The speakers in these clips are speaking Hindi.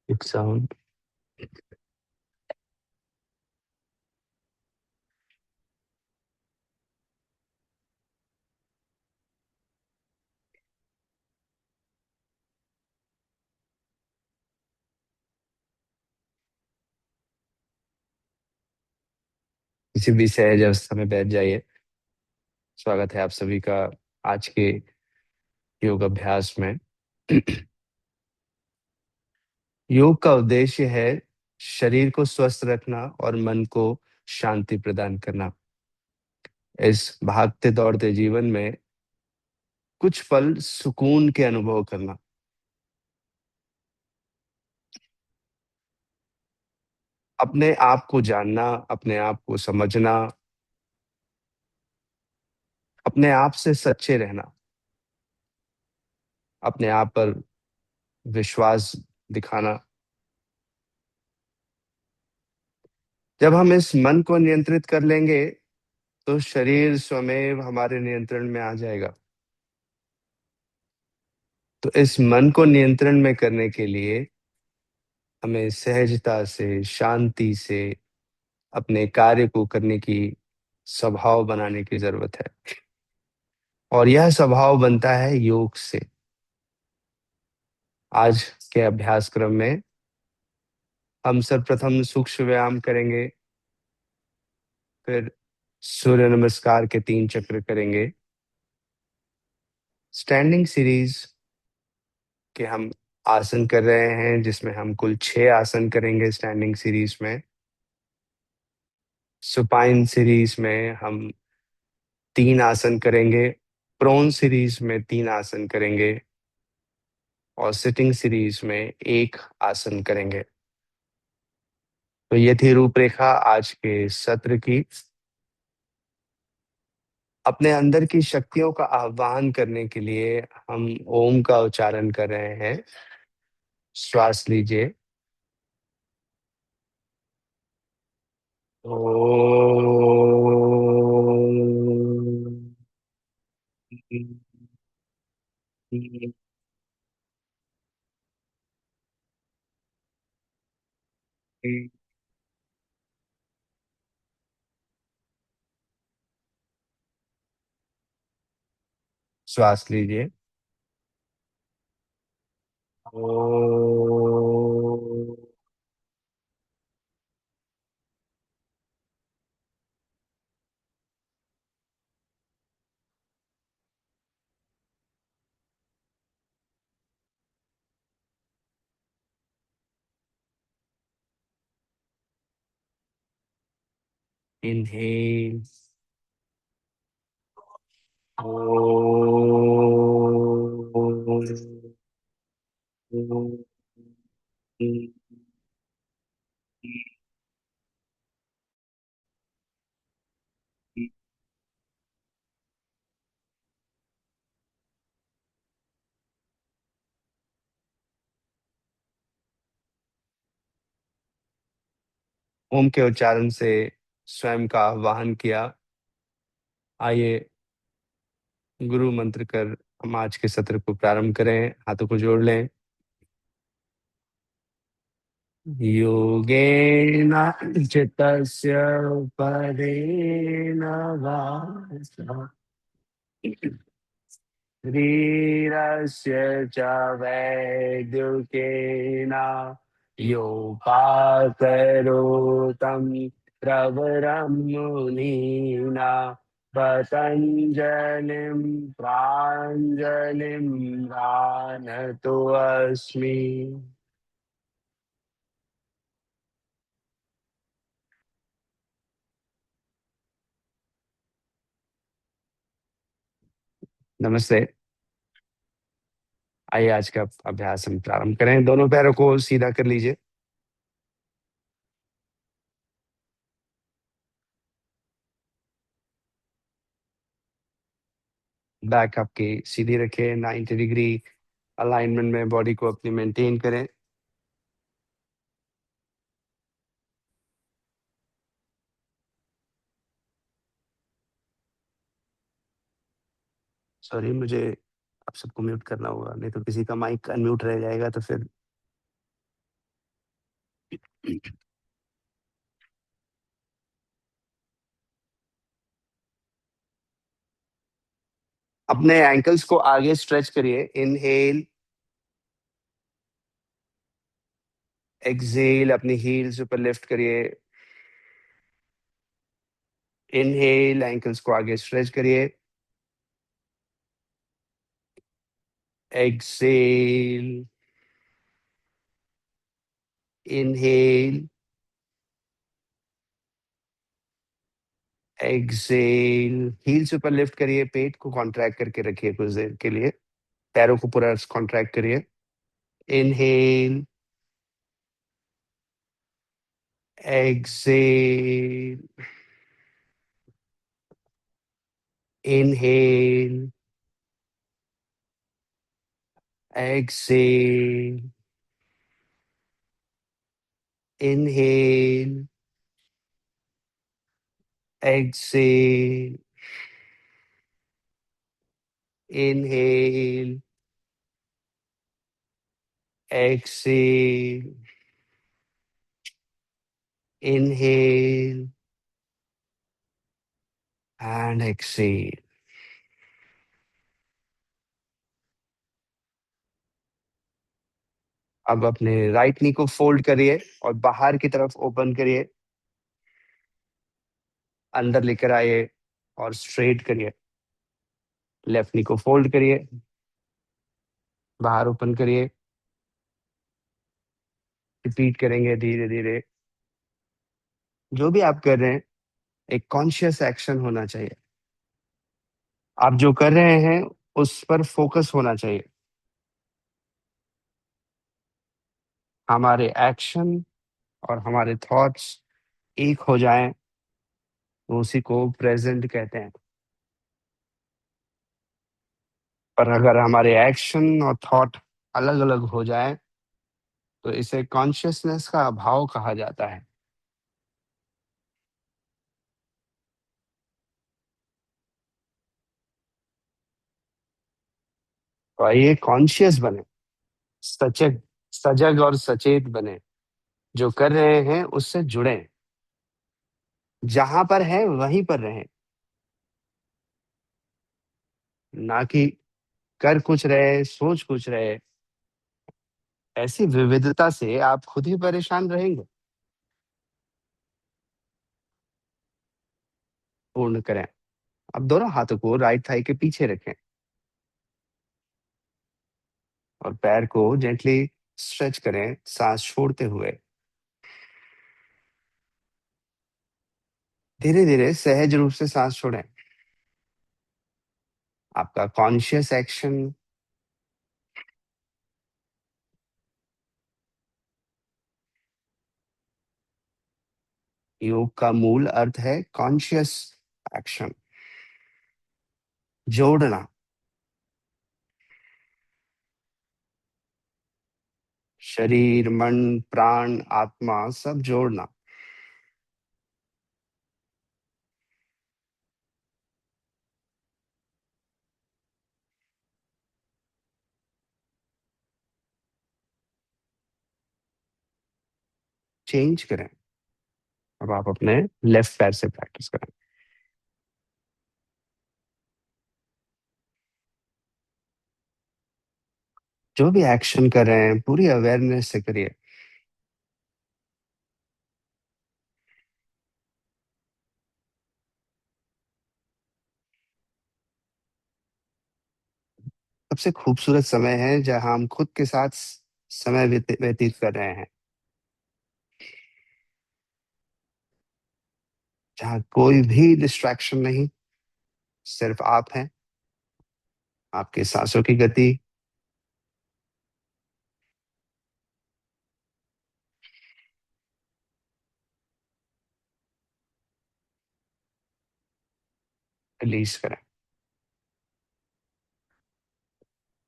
एक साउंड। किसी भी सहज अवस्था में बैठ जाइए। स्वागत है आप सभी का आज के योग अभ्यास में। योग का उद्देश्य है शरीर को स्वस्थ रखना और मन को शांति प्रदान करना। इस भागते दौड़ते जीवन में कुछ पल सुकून के अनुभव करना, अपने आप को जानना, अपने आप को समझना, अपने आप से सच्चे रहना, अपने आप पर विश्वास दिखाना। जब हम इस मन को नियंत्रित कर लेंगे तो शरीर स्वमेव हमारे नियंत्रण में आ जाएगा। तो इस मन को नियंत्रण में करने के लिए हमें सहजता से, शांति से अपने कार्य को करने की स्वभाव बनाने की जरूरत है। और यह स्वभाव बनता है योग से। आज के अभ्यास क्रम में हम सर्वप्रथम सूक्ष्म व्यायाम करेंगे, फिर सूर्य नमस्कार के 3 चक्र करेंगे। स्टैंडिंग सीरीज के हम आसन कर रहे हैं, जिसमें हम कुल 6 आसन करेंगे स्टैंडिंग सीरीज में। सुपाइन सीरीज में हम 3 आसन करेंगे। प्रोन सीरीज में 3 आसन करेंगे और सिटिंग सीरीज में 1 आसन करेंगे। तो ये थी रूपरेखा आज के सत्र की। अपने अंदर की शक्तियों का आह्वान करने के लिए हम ओम का उच्चारण कर रहे हैं। श्वास लीजिए। ओम। श्वास लीजिए। ओम। इनहेल। ओम के उच्चारण से स्वयं का आह्वान किया। आइए गुरु मंत्र कर हम आज के सत्र को प्रारंभ करें। हाथों को जोड़ लें। योगेन चित्तस्य परेण वाचा शरीरस्य च वैद्युकेन योपाकरोतं प्रवरं मुनीना पतञ्जलिं प्राञ्जलिं गानतोऽस्मि। नमस्ते। आइए आज का अभ्यास हम प्रारंभ करें। दोनों पैरों को सीधा कर लीजिए। बैक आपकी सीधी रखें। 90 डिग्री अलाइनमेंट में बॉडी को अपनी मेंटेन करें। सॉरी, मुझे आप सबको म्यूट करना होगा, नहीं तो किसी का माइक अनम्यूट रह जाएगा तो फिर अपने एंकल्स को आगे स्ट्रेच करिए। इनहेल, एक्सहेल, अपनी हील्स ऊपर लिफ्ट करिए। इनहेल, एंकल्स को आगे स्ट्रेच करिए। एक्सहेल, इनहेल, एक्सहेल, हील्स ऊपर लिफ्ट करिए। पेट को कॉन्ट्रैक्ट करके रखिए कुछ देर के लिए। पैरों को पूरा कॉन्ट्रैक्ट करिए। Inhale, exhale, inhale, exhale, inhale, exhale, inhale, exhale, inhale and exhale. अब अपने राइट नी को फोल्ड करिए और बाहर की तरफ ओपन करिए। अंदर लेकर आइए और स्ट्रेट करिए। लेफ्ट नी को फोल्ड करिए, बाहर ओपन करिए। रिपीट करेंगे धीरे धीरे। जो भी आप कर रहे हैं, एक कॉन्शियस एक्शन होना चाहिए। आप जो कर रहे हैं उस पर फोकस होना चाहिए। हमारे एक्शन और हमारे थॉट्स एक हो जाएं तो उसी को प्रेजेंट कहते हैं। पर अगर हमारे एक्शन और थॉट अलग अलग हो जाए तो इसे कॉन्शियसनेस का अभाव कहा जाता है। तो आइए कॉन्शियस बने, सचेत, सजग और सचेत बने। जो कर रहे हैं उससे जुड़े, जहां पर है वहीं पर रहें। ना कि कर कुछ रहे सोच कुछ रहे। ऐसी विविधता से आप खुद ही परेशान रहेंगे। पूर्ण करें। अब दोनों हाथों को राइट थाई के पीछे रखें और पैर को जेंटली स्ट्रेच करें सांस छोड़ते हुए। धीरे धीरे सहज रूप से सांस छोड़ें। आपका कॉन्शियस एक्शन, योग का मूल अर्थ है कॉन्शियस एक्शन, जोड़ना। शरीर, मन, प्राण, आत्मा सब जोड़ना। चेंज करें। अब आप अपने लेफ्ट पैर से प्रैक्टिस करें। जो भी एक्शन कर रहे हैं पूरी अवेयरनेस से करिए। सबसे खूबसूरत समय है जहां हम खुद के साथ समय व्यतीत कर रहे हैं, जहां कोई भी डिस्ट्रैक्शन नहीं, सिर्फ आप हैं, आपके सांसों की गति। रिलीज करें।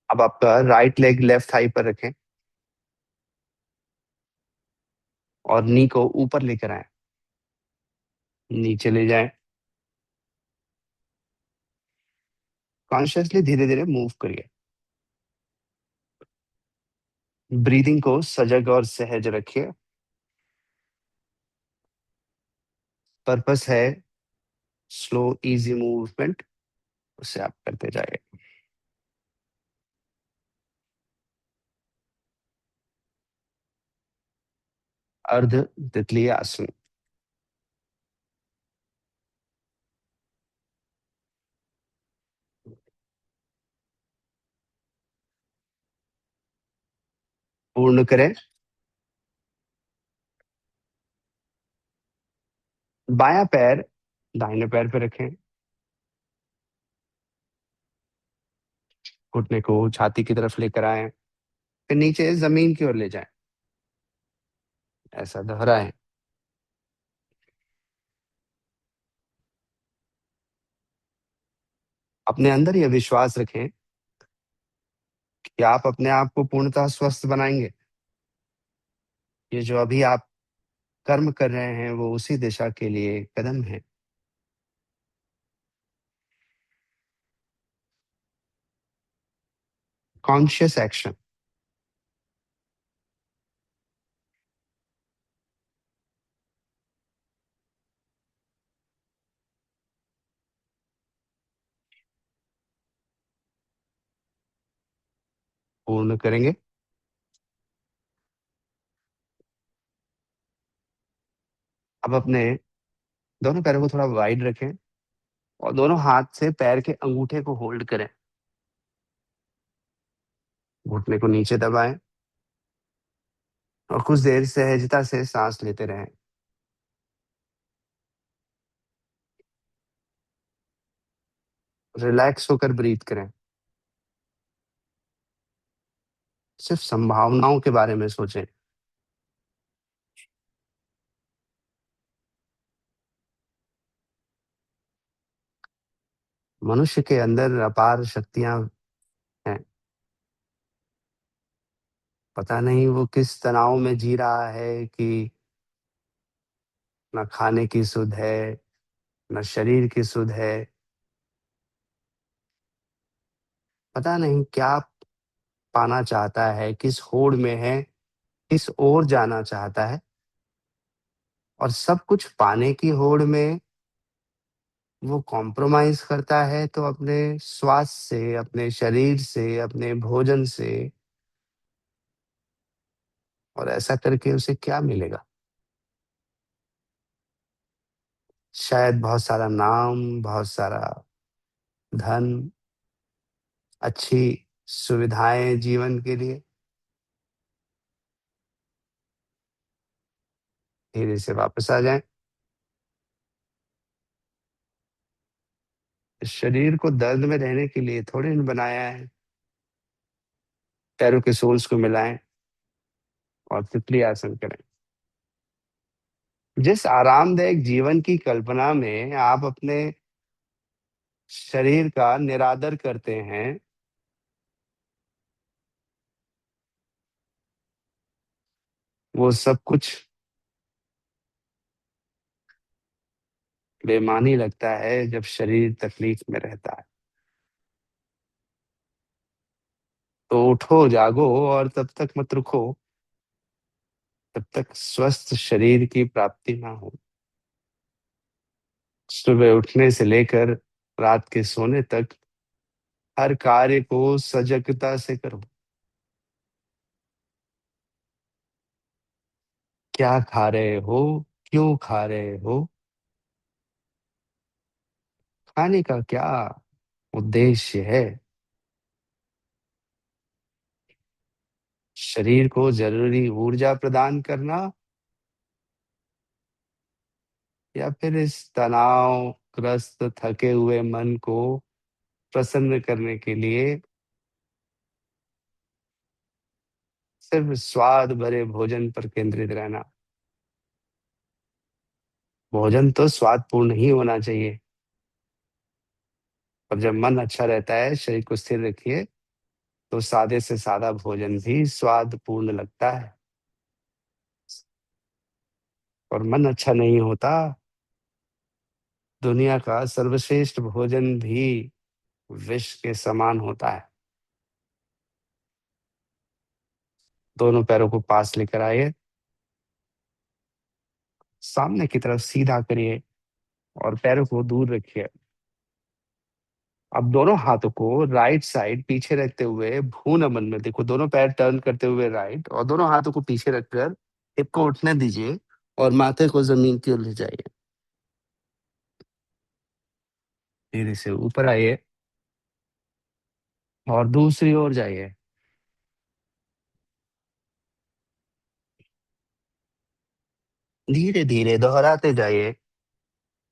अब आपका राइट लेग लेफ्ट थाई पर रखें और नी को ऊपर लेकर आए। नीचे ले जाएं। कॉन्शियसली धीरे धीरे मूव करिए। ब्रीदिंग को सजग और सहज रखिए। पर्पस है स्लो इजी मूवमेंट, उससे आप करते जाइए। अर्ध तितली आसन। पूर्ण करें। बायां पैर दाहिने पैर पे रखें। घुटने को छाती की तरफ लेकर आए, फिर नीचे जमीन की ओर ले जाएं। ऐसा दोहराएं। अपने अंदर यह विश्वास रखें कि आप अपने आप को पूर्णतः स्वस्थ बनाएंगे। ये जो अभी आप कर्म कर रहे हैं वो उसी दिशा के लिए कदम है। Conscious action. पूर्ण करेंगे। अब अपने दोनों पैरों को थोड़ा वाइड रखें और दोनों हाथ से पैर के अंगूठे को होल्ड करें। घुटने को नीचे दबाएं और कुछ देर सहजता से सांस लेते रहें। रिलैक्स होकर ब्रीथ करें। सिर्फ संभावनाओं के बारे में सोचें। मनुष्य के अंदर अपार शक्तियां हैं। पता नहीं वो किस तनाव में जी रहा है कि न खाने की सुध है, न शरीर की सुध है। पता नहीं क्या पाना चाहता है, किस होड़ में है, किस ओर जाना चाहता है। और सब कुछ पाने की होड़ में वो कॉम्प्रोमाइज करता है तो अपने स्वास्थ्य से, अपने शरीर से, अपने भोजन से। और ऐसा करके उसे क्या मिलेगा? शायद बहुत सारा नाम, बहुत सारा धन, अच्छी सुविधाएं जीवन के लिए। धीरे से वापस आ जाएं। इस शरीर को दर्द में रहने के लिए थोड़ी न बनाया है। पैरों के सोल्स को मिलाएं और तितली आसन करें। जिस आरामदायक जीवन की कल्पना में आप अपने शरीर का निरादर करते हैं, वो सब कुछ बेमानी लगता है जब शरीर तकलीफ में रहता है। तो उठो, जागो और तब तक मत रुको जब तक स्वस्थ शरीर की प्राप्ति ना हो। सुबह उठने से लेकर रात के सोने तक हर कार्य को सजगता से करो। क्या खा रहे हो, क्यों खा रहे हो, खाने का क्या उद्देश्य है। शरीर को जरूरी ऊर्जा प्रदान करना या फिर इस तनाव ग्रस्त थके हुए मन को प्रसन्न करने के लिए सिर्फ स्वाद भरे भोजन पर केंद्रित रहना। भोजन तो स्वादपूर्ण ही होना चाहिए, और जब मन अच्छा रहता है, शरीर को स्थिर रखिए, तो सादे से सादा भोजन भी स्वादपूर्ण लगता है। और मन अच्छा नहीं होता, दुनिया का सर्वश्रेष्ठ भोजन भी विष के समान होता है। दोनों पैरों को पास लेकर आइए, सामने की तरफ सीधा करिए। और पैरों को दूर रखिए। अब दोनों हाथों को राइट साइड पीछे रखते हुए भू नमन में देखो, दोनों पैर टर्न करते हुए राइट, और दोनों हाथों को पीछे रखकर हिप को उठने दीजिए और माथे को जमीन की ओर ले जाइए। धीरे से ऊपर आइए और दूसरी ओर जाइए। धीरे धीरे दोहराते जाइए।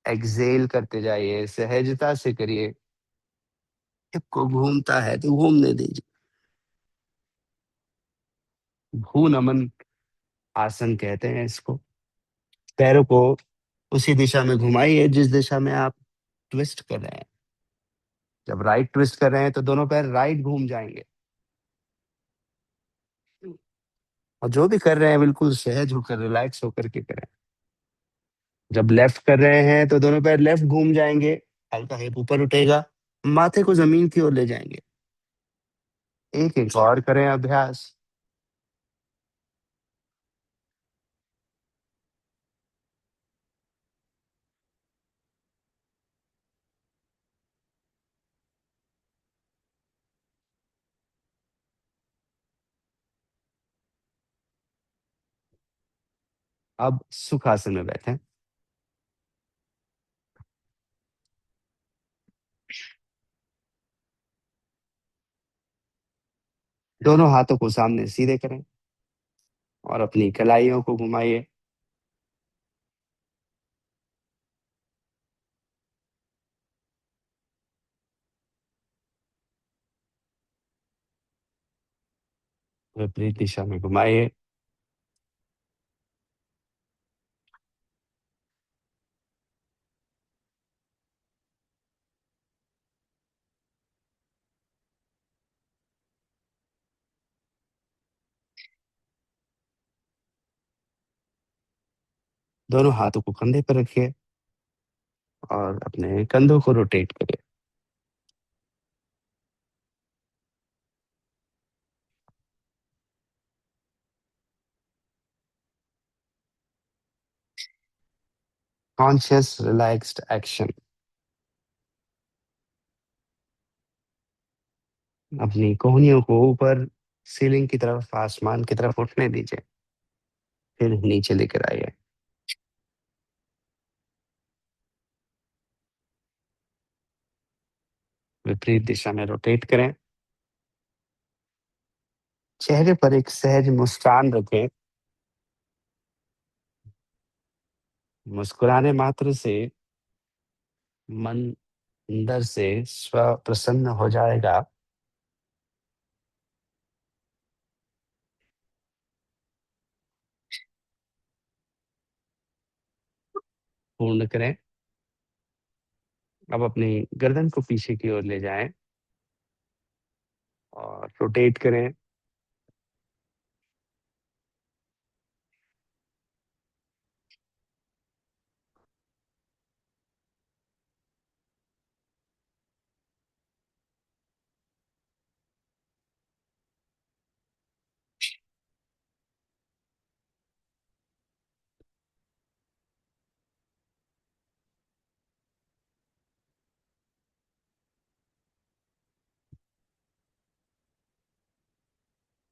एक्सेल करते जाइए, सहजता से करिए। हिप को घूमता है तो घूमने दीजिए। भू नमन आसन कहते हैं इसको। पैरों को उसी दिशा में घुमाइए जिस दिशा में आप ट्विस्ट कर रहे हैं। जब राइट ट्विस्ट कर रहे हैं तो दोनों पैर राइट घूम जाएंगे। और जो भी कर रहे हैं बिल्कुल सहज होकर, रिलैक्स होकर के करें। जब लेफ्ट कर रहे हैं तो दोनों पैर लेफ्ट घूम जाएंगे। हल्का हिप ऊपर उठेगा, माथे को जमीन की ओर ले जाएंगे। एक एक और करें अभ्यास। अब सुखासन में बैठे। दोनों हाथों को सामने सीधे करें और अपनी कलाइयों को घुमाइए। विपरीत दिशा में घुमाइए। दोनों हाथों को कंधे पर रखिए और अपने कंधों को रोटेट करिए। Conscious relaxed action. अपनी कोहनियों को ऊपर सीलिंग की तरफ, आसमान की तरफ उठने दीजिए। फिर नीचे लेकर आइए। विपरीत दिशा में रोटेट करें। चेहरे पर एक सहज मुस्कान रखें। मुस्कुराने मात्र से मन अंदर से स्व प्रसन्न हो जाएगा। पूर्ण करें। अब अपनी गर्दन को पीछे की ओर ले जाएं और रोटेट करें।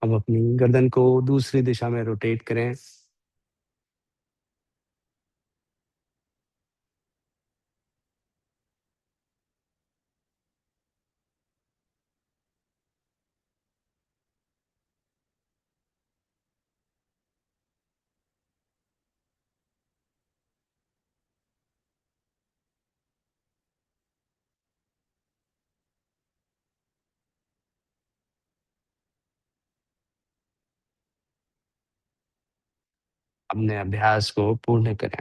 अब अपनी गर्दन को दूसरी दिशा में रोटेट करें। अपने अभ्यास को पूर्ण करें।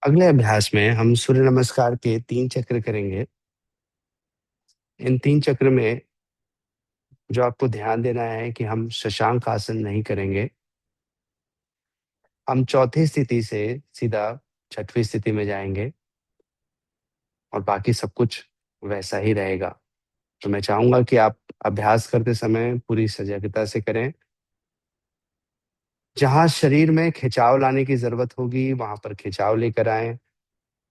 अगले अभ्यास में हम सूर्य नमस्कार के 3 चक्र करेंगे। इन 3 चक्र में जो आपको ध्यान देना है कि हम शशांक आसन नहीं करेंगे। हम चौथी स्थिति से सीधा छठवीं स्थिति में जाएंगे और बाकी सब कुछ वैसा ही रहेगा। तो मैं चाहूंगा कि आप अभ्यास करते समय पूरी सजगता से करें। जहां शरीर में खिंचाव लाने की जरूरत होगी वहां पर खिंचाव लेकर आए।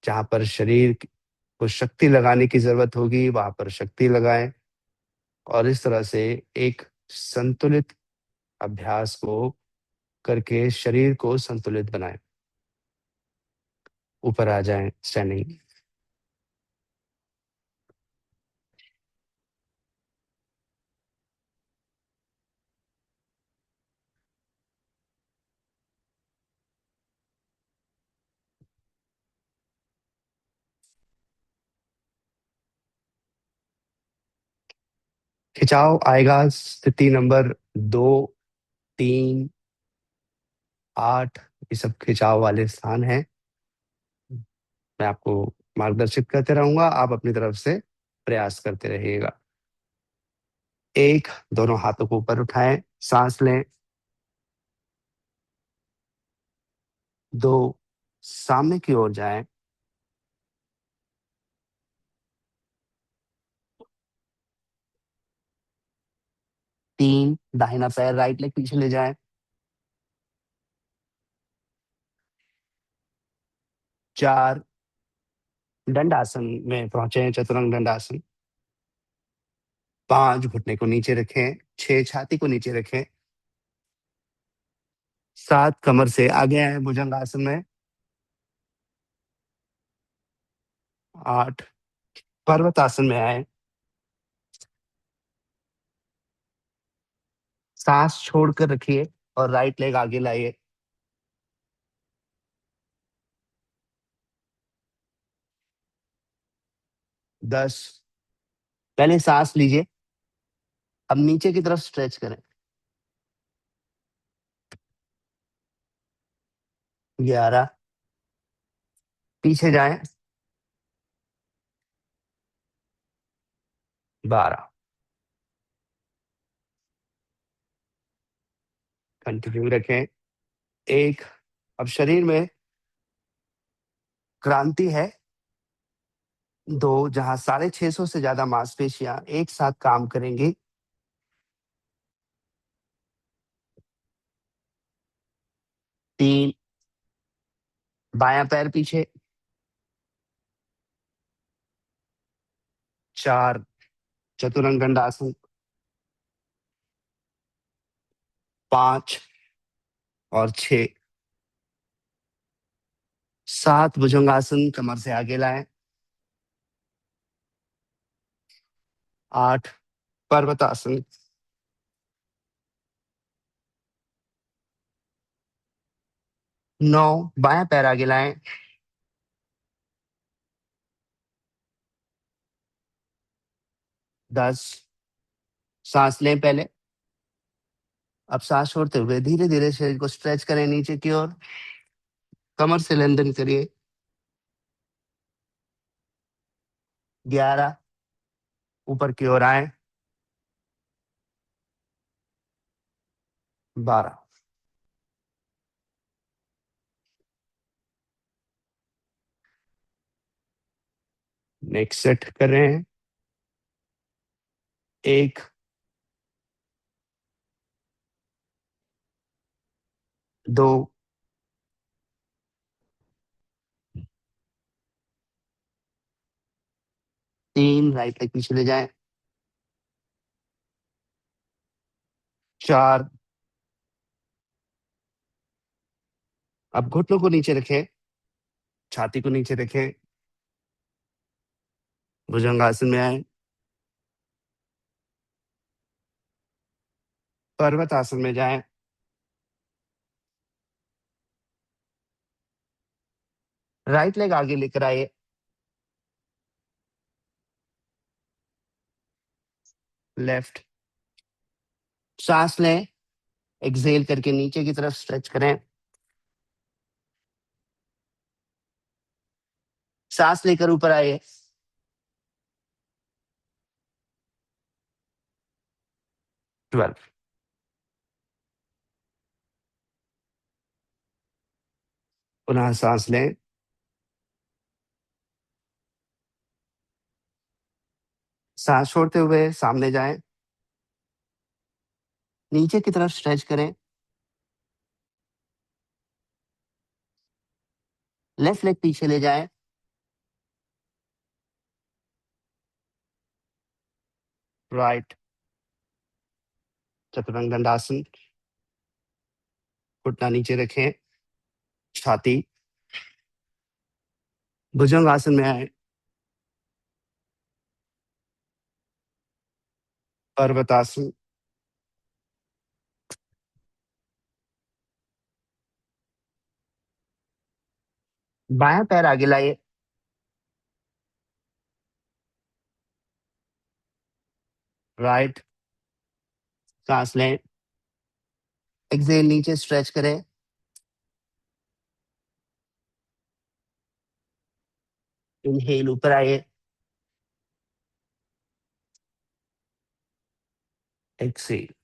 जहां पर शरीर को शक्ति लगाने की जरूरत होगी वहां पर शक्ति लगाएं। और इस तरह से एक संतुलित अभ्यास को करके शरीर को संतुलित बनाएं। ऊपर आ जाएं स्टैंडिंग। खिंचाव आएगा स्थिति नंबर 2, 3, 8। ये सब खिंचाव वाले स्थान हैं। मैं आपको मार्गदर्शित करते रहूंगा, आप अपनी तरफ से प्रयास करते रहिएगा। 1, दोनों हाथों को ऊपर उठाएं, सांस लें। 2, सामने की ओर जाएं। 3, दाहिना पैर राइट लेग पीछे ले जाएं। 4, दंडासन में पहुंचे, चतुरंग दंडासन। 5, घुटने को नीचे रखें। 6, छाती को नीचे रखें। 7, कमर से आगे आए भुजंगासन में। 8, पर्वतासन में आए। सांस छोड़कर रखिए और राइट लेग आगे लाइए। 10, पहले सांस लीजिए, अब नीचे की तरफ स्ट्रेच करें। 11, पीछे जाएं। 12, कंटिन्यू रखें। 1, अब शरीर में क्रांति है। 2, जहां 650 से ज्यादा मांसपेशियां एक साथ काम करेंगी। 3, बायां पैर पीछे। 4, चतुरंग दंडासन। 5 और 6, 7, भुजंगासन, कमर से आगे लाएं। 8, पर्वतासन। 9, बायां पैर आगे लाएं। 10, सांस लें पहले। अब सांस छोड़ते हुए धीरे धीरे शरीर को स्ट्रेच करें नीचे की ओर। कमर से लेनदेन करिए। 11, ऊपर की ओर आए। 12, नेक्स्ट सेट कर रहे हैं। 1, 2, 3, राइट लेग पीछे ले जाएं। 4, अब घुटनों को नीचे रखें, छाती को नीचे रखें, भुजंगासन में आए। पर्वत आसन में जाएं। राइट लेग आगे लेकर आइए। लेफ्ट, सांस लें, एक्सहेल करके नीचे की तरफ स्ट्रेच करें। सांस लेकर ऊपर आइए। 12, पुनः सांस लें। सांस छोड़ते हुए सामने जाएं, नीचे की तरफ स्ट्रेच करें। लेफ्ट लेग पीछे ले जाएं। राइट, चतुरंग दंडासन। घुटना नीचे रखें, छाती। भुजंग आसन में आए। पर्वतासन। बायां पैर आगे लाइए। राइट, सांस लें। एक्सेल, नीचे स्ट्रेच करें। इनहेल, ऊपर आइए। Exhale.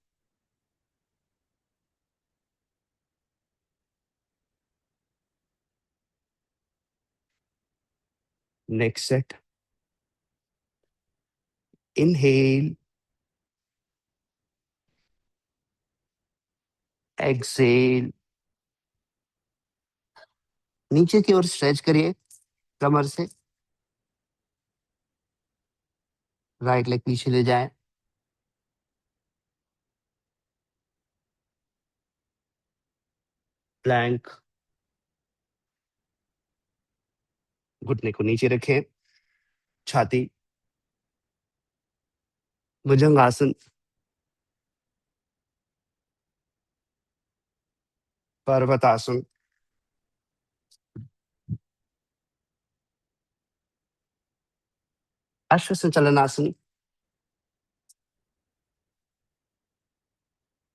Next set. Inhale, exhale. नीचे की ओर स्ट्रेच करिए कमर से। राइट लेग पीछे ले जाएं। प्लैंक। घुटने को नीचे रखें, छाती। भुजंग आसन। पर्वतासन। अश्व संचलनासन।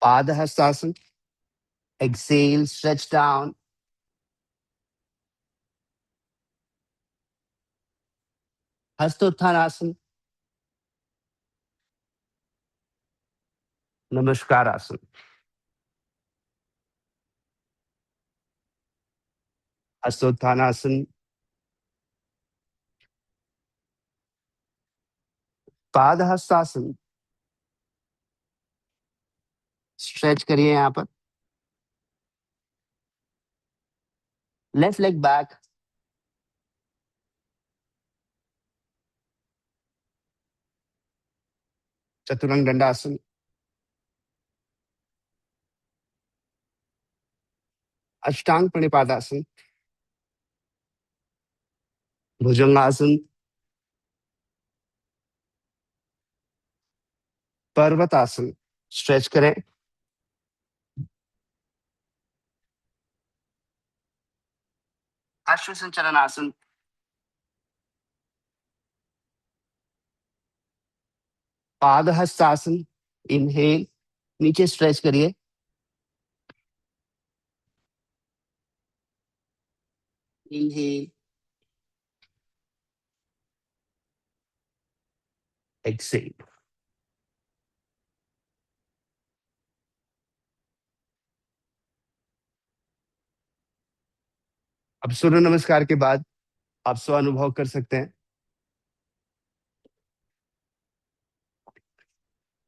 पाद हस्तासन। Exhale, stretch down. हस्तोत्थानासन। नमस्कार आसन। हस्तोत्थानासन। पाद हस्तासन। स्ट्रेच करिए यहाँ पर। Left leg back. चतुरंग दंडासन। अष्टांग प्रणिपादासन। भुजंगासन। पर्वतासन। स्ट्रेच करें। अश्व संचलनासन। पाद हस्तासन। इनहेल, नीचे स्ट्रेच करिए। Inhale, exhale. अब सूर्य नमस्कार के बाद आप स्व अनुभव कर सकते हैं।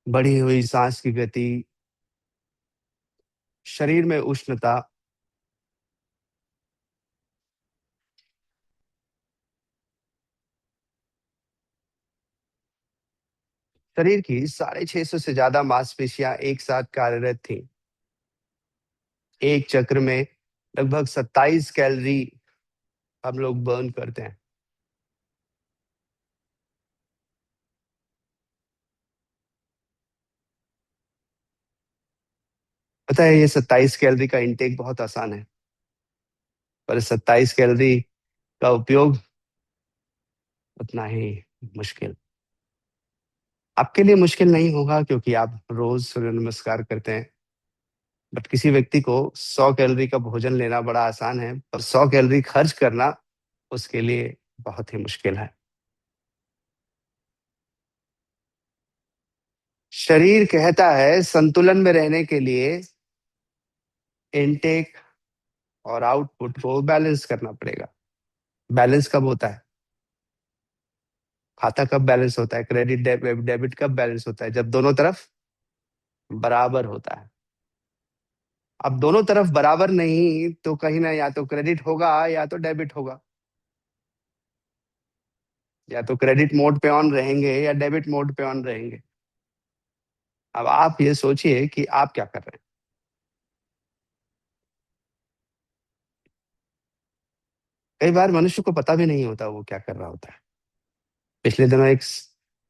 बढ़ी हुई सांस की गति, शरीर में उष्णता। शरीर की 650 से ज्यादा मांसपेशियां एक साथ कार्यरत थी। एक चक्र में लगभग 27 कैलोरी हम लोग बर्न करते हैं। पता है, ये 27 कैलोरी का इंटेक बहुत आसान है, पर 27 कैलोरी का उपयोग उतना ही मुश्किल। आपके लिए मुश्किल नहीं होगा क्योंकि आप रोज सूर्य नमस्कार करते हैं, बट किसी व्यक्ति को 100 कैलोरी का भोजन लेना बड़ा आसान है, पर 100 कैलोरी खर्च करना उसके लिए बहुत ही मुश्किल है। शरीर कहता है संतुलन में रहने के लिए इनटेक और आउटपुट को बैलेंस करना पड़ेगा। बैलेंस कब होता है? खाता कब बैलेंस होता है? क्रेडिट डेबिट कब बैलेंस होता है? जब दोनों तरफ बराबर होता है। अब दोनों तरफ बराबर नहीं तो कहीं ना, या तो क्रेडिट होगा या तो डेबिट होगा। या तो क्रेडिट मोड पे ऑन रहेंगे या डेबिट मोड पे ऑन रहेंगे। अब आप ये सोचिए कि आप क्या कर रहे हैं। कई बार मनुष्य को पता भी नहीं होता वो क्या कर रहा होता है। पिछले दिनों एक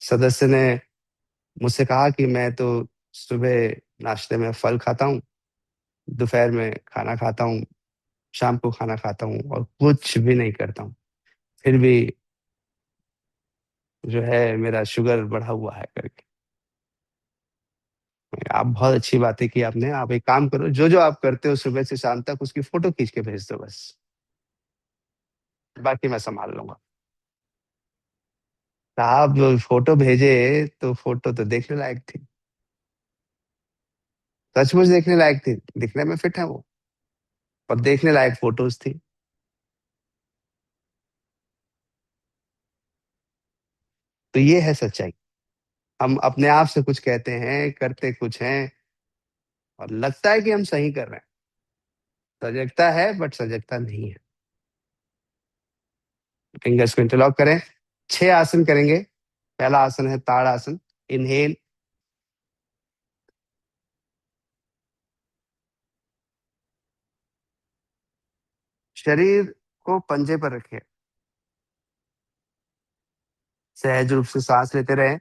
सदस्य ने मुझसे कहा कि मैं तो सुबह नाश्ते में फल खाता हूँ, दोपहर में खाना खाता हूँ, शाम को खाना खाता हूँ और कुछ भी नहीं करता हूँ, फिर भी जो है मेरा शुगर बढ़ा हुआ है करके। आप बहुत अच्छी बातें की आपने। आप एक काम करो, जो जो आप करते हो सुबह से शाम तक उसकी फोटो खींच के भेज दो बस। बाकी मैं संभाल लूंगा। आप फोटो भेजे तो फोटो तो देखने लायक थी। सचमुच देखने लायक थी। दिखने में फिट है वो, और देखने लायक फोटोज थी। तो ये है सच्चाई। हम अपने आप से कुछ कहते हैं, करते कुछ हैं, और लगता है कि हम सही कर रहे हैं। सजगता है बट सजगता नहीं है। फिंगर्स को इंटरलॉक करें। 6 आसन करेंगे। पहला आसन है ताड़ आसन। इनहेल। शरीर को पंजे पर रखें। सहज रूप से सांस लेते रहें।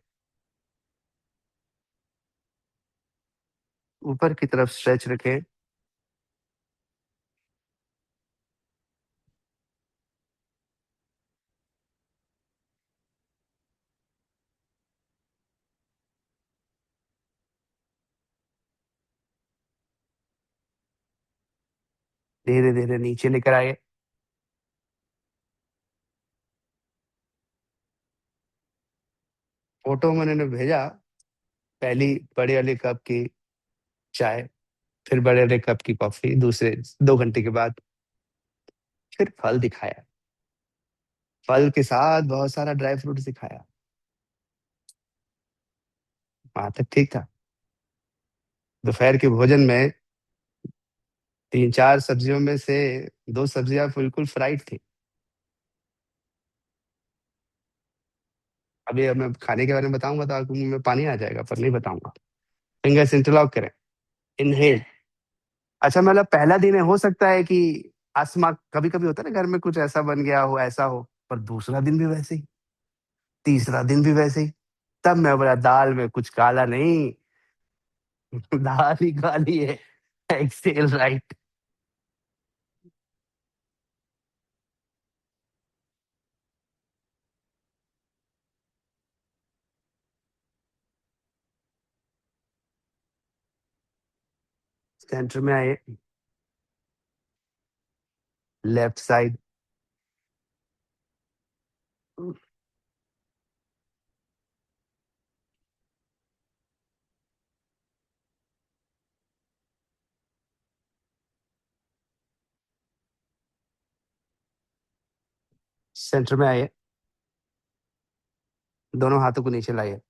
ऊपर की तरफ स्ट्रेच रखें। धीरे धीरे नीचे लेकर आए। फोटो में मैंने भेजा। पहली बड़े वाले कप की चाय, फिर बड़े वाले कप की कॉफी दूसरे 2 घंटे के बाद, फिर फल दिखाया। फल के साथ बहुत सारा ड्राई फ्रूट दिखाया। वहां तक ठीक था। दोपहर के भोजन में 3 4 सब्जियों में से 2 सब्जियां बिल्कुल फ्राइड थी। अभी अब मैं खाने के बारे में बताऊंगा तो आपके मुंह में पानी आ जाएगा, पर नहीं बताऊंगा। फिंगर्स इंटरलॉक करें। इनहेल। अच्छा, मतलब पहला दिन है, हो सकता है कि अस्थमा कभी कभी होता है ना, घर में कुछ ऐसा बन गया हो, ऐसा हो, पर दूसरा दिन भी वैसे ही, तीसरा दिन भी वैसे ही। तब मैं बोला दाल में कुछ काला नहीं, दाल ही काली है। Excel right. सेंटर में आए। Left side. सेंटर में आए। दोनों हाथों को नीचे लाइए।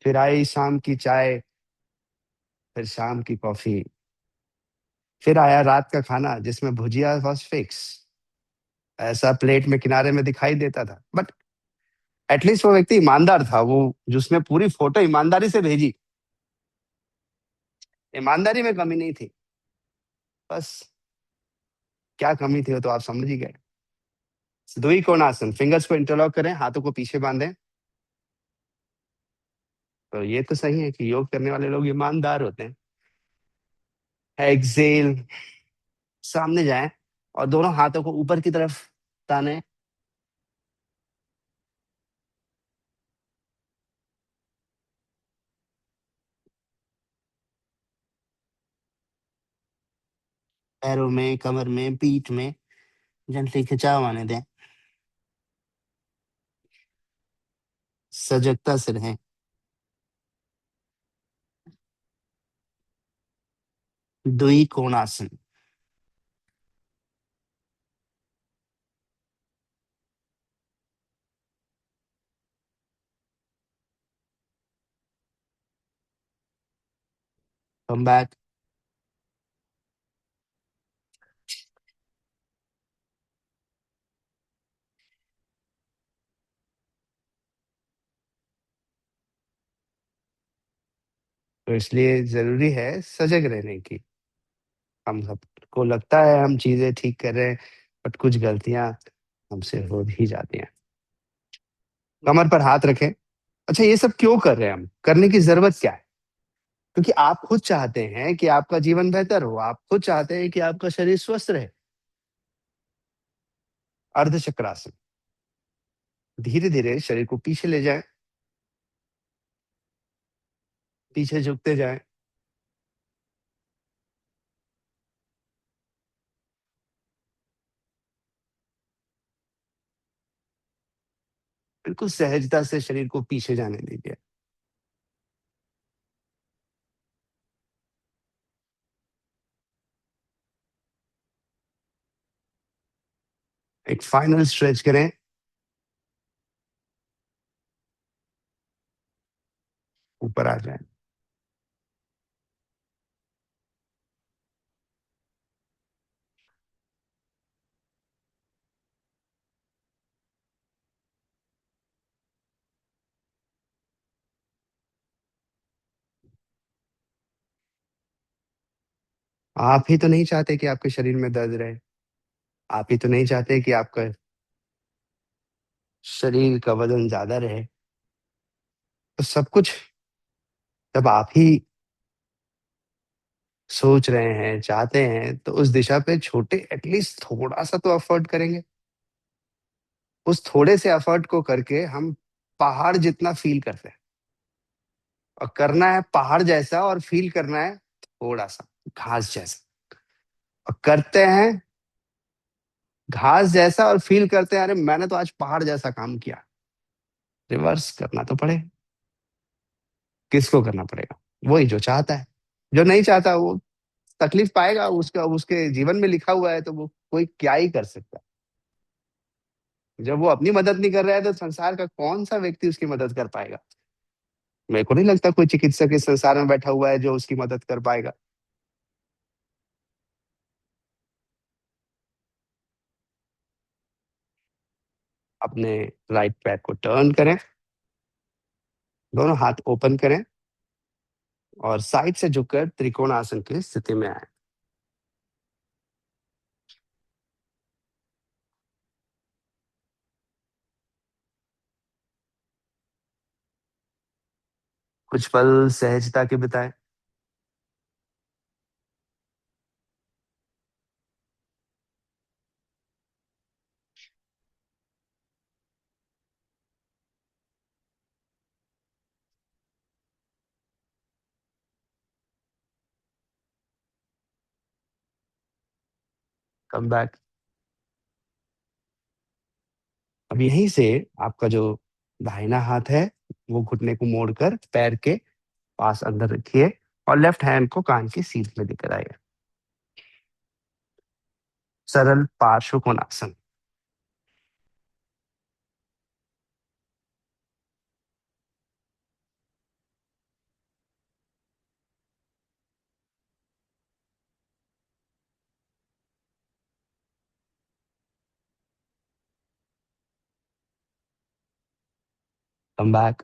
फिर आई शाम की चाय, फिर शाम की कॉफी। फिर आया रात का खाना जिसमें भुजिया वॉज फिक्स। ऐसा प्लेट में किनारे में दिखाई देता था, बट एटलीस्ट वो व्यक्ति ईमानदार था, वो जिसने पूरी फोटो ईमानदारी से भेजी। ईमानदारी में कमी नहीं थी। बस क्या कमी थी वो तो आप समझ ही गए। दुई कोणासन। फिंगर्स को इंटरलॉक करें, हाथों को पीछे बांधें। तो ये तो सही है कि योग करने वाले लोग ईमानदार होते हैं। एक्सेल। सामने जाएं और दोनों हाथों को ऊपर की तरफ ताने। पैरों में, कमर में, पीठ में जेंटली खिंचाव आने दें। सजगता से रहें। दुई कोणासन। Come back. तो इसलिए जरूरी है सजग रहने की। हम सबको लगता है हम चीजें ठीक कर रहे हैं, बट कुछ गलतियां हमसे हो ही जाती हैं। कमर पर हाथ रखें। अच्छा, ये सब क्यों कर रहे हैं, हम करने की जरूरत क्या है? क्योंकि आप खुद चाहते हैं कि आपका जीवन बेहतर हो, आप खुद चाहते हैं कि आपका शरीर स्वस्थ रहे। अर्ध चक्रासन। धीरे धीरे शरीर को पीछे ले जाएं, पीछे झुकते जाएं। बिल्कुल सहजता से शरीर को पीछे जाने दीजिए। एक फाइनल स्ट्रेच करें। ऊपर आ जाएं। आप ही तो नहीं चाहते कि आपके शरीर में दर्द रहे। आप ही तो नहीं चाहते कि आपका शरीर का वजन ज्यादा रहे। तो सब कुछ जब आप ही सोच रहे हैं, चाहते हैं, तो उस दिशा पे छोटे एटलीस्ट थोड़ा सा तो एफर्ट करेंगे। उस थोड़े से एफर्ट को करके हम पहाड़ जितना फील करते हैं। और करना है पहाड़ जैसा, और फील करना है थोड़ा सा घास जैसा। और करते हैं घास जैसा और फील करते हैं, अरे मैंने तो आज पहाड़ जैसा काम किया। रिवर्स करना तो पड़े। किसको करना पड़ेगा? वही जो चाहता है। जो नहीं चाहता वो तकलीफ पाएगा, उसका उसके जीवन में लिखा हुआ है, तो वो कोई क्या ही कर सकता है। जब वो अपनी मदद नहीं कर रहा है, तो संसार का कौन सा व्यक्ति उसकी मदद कर पाएगा? मेरे को नहीं लगता कोई चिकित्सक इस संसार में बैठा हुआ है जो उसकी मदद कर पाएगा। अपने राइट पैर को टर्न करें। दोनों हाथ ओपन करें और साइड से झुककर त्रिकोण आसन की स्थिति में आए। कुछ पल सहजता के बिताएं। Come back. अब यहीं से आपका जो दाहिना हाथ है, वो घुटने को मोड़कर पैर के पास अंदर रखिए और लेफ्ट हैंड को कान की सीध में लेकर आइए। सरल पार्श्व कोणासन। Come back.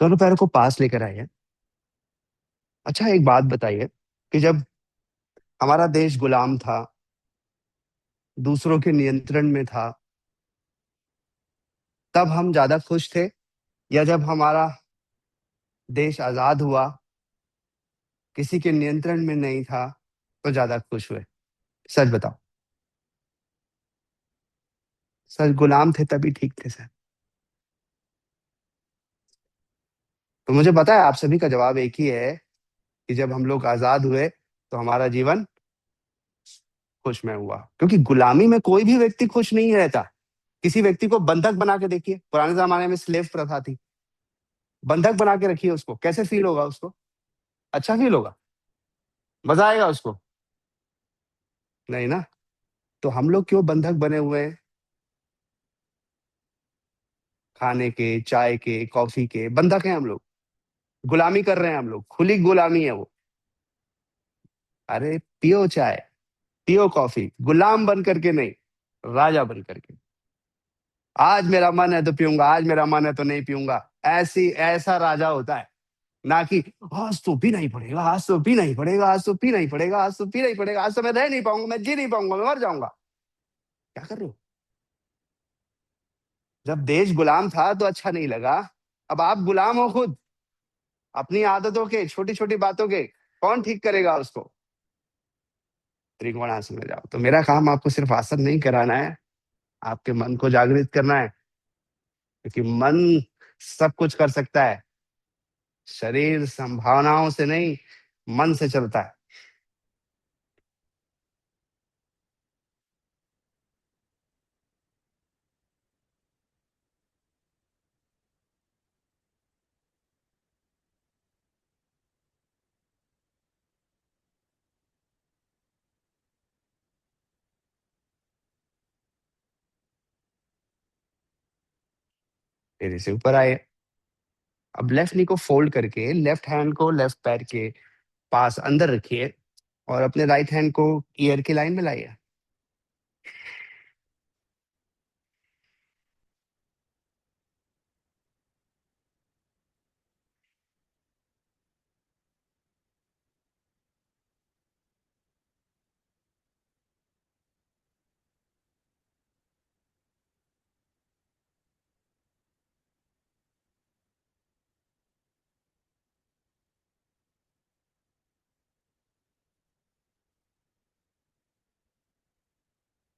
दोनों पैरों को पास लेकर आइए। अच्छा, एक बात बताइए कि जब हमारा देश गुलाम था, दूसरों के नियंत्रण में था, तब हम ज्यादा खुश थे, या जब हमारा देश आजाद हुआ, किसी के नियंत्रण में नहीं था, तो ज्यादा खुश हुए? सच बताओ। सर, गुलाम थे तभी ठीक थे सर। तो मुझे पता है आप सभी का जवाब एक ही है कि जब हम लोग आजाद हुए तो हमारा जीवन खुश में हुआ, क्योंकि गुलामी में कोई भी व्यक्ति खुश नहीं रहता। किसी व्यक्ति को बंधक बना के देखिए, पुराने जमाने में स्लेव प्रथा थी। बंधक बना के रखिए उसको, कैसे फील होगा उसको? अच्छा फील होगा? मजा आएगा उसको? नहीं ना। तो हम लोग क्यों बंधक बने हुए हैं? खाने के, चाय के, कॉफी के बंधक हैं हम लोग। गुलामी कर रहे हैं हम लोग, खुली गुलामी है वो। अरे पियो चाय, पियो कॉफी, गुलाम बन करके नहीं, राजा बन करके। आज मेरा मन है तो पीऊंगा, आज मेरा मन है तो नहीं पीऊंगा। ऐसी ऐसा राजा होता है। ना कि आज तो पीना ही पड़ेगा, आज तो पीना ही पड़ेगा, आज तो पीना ही पड़ेगा, आज तो पीना ही पड़ेगा, आज तो मैं रह नहीं पाऊंगा, मैं जी नहीं पाऊंगा, मैं मर जाऊंगा। क्या कर रहे हो? जब देश गुलाम था तो अच्छा नहीं लगा। अब आप गुलाम हो खुद, अपनी आदतों के, छोटी छोटी बातों के। कौन ठीक करेगा उसको? त्रिकोण आसन में जाओ। तो मेरा काम आपको सिर्फ आसन नहीं कराना है, आपके मन को जागृत करना है। क्योंकि मन सब कुछ कर सकता है। शरीर संभावनाओं से नहीं, मन से चलता है। फिर से ऊपर आए। अब लेफ्ट नी को फोल्ड करके लेफ्ट हैंड को लेफ्ट पैर के पास अंदर रखिए, और अपने राइट हैंड को ईयर की लाइन में लाइए।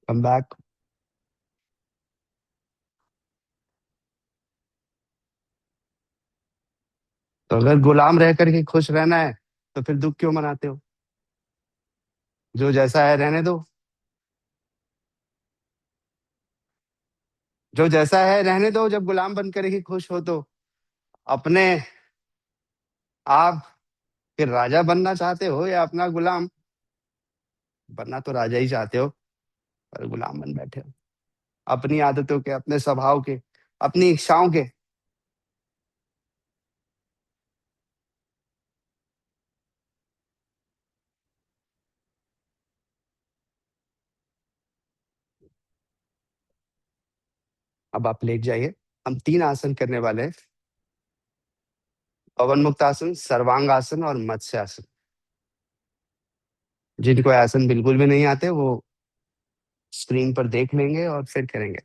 Come back. तो अगर गुलाम रह करके खुश रहना है तो फिर दुख क्यों मनाते हो? जो जैसा है रहने दो। जो जैसा है रहने दो, जब गुलाम बन कर ही खुश हो तो। अपने आप फिर राजा बनना चाहते हो या अपना गुलाम? बनना तो राजा ही चाहते हो, पर गुलाम बन बैठे हो। अपनी आदतों के, अपने स्वभाव के, अपनी इच्छाओं के। अब आप लेट जाइए। हम तीन आसन करने वाले हैं। पवन मुक्त आसन, सर्वांग आसन और मत्स्य आसन। जिनको आसन बिल्कुल भी नहीं आते वो स्क्रीन पर देख लेंगे और फिर करेंगे।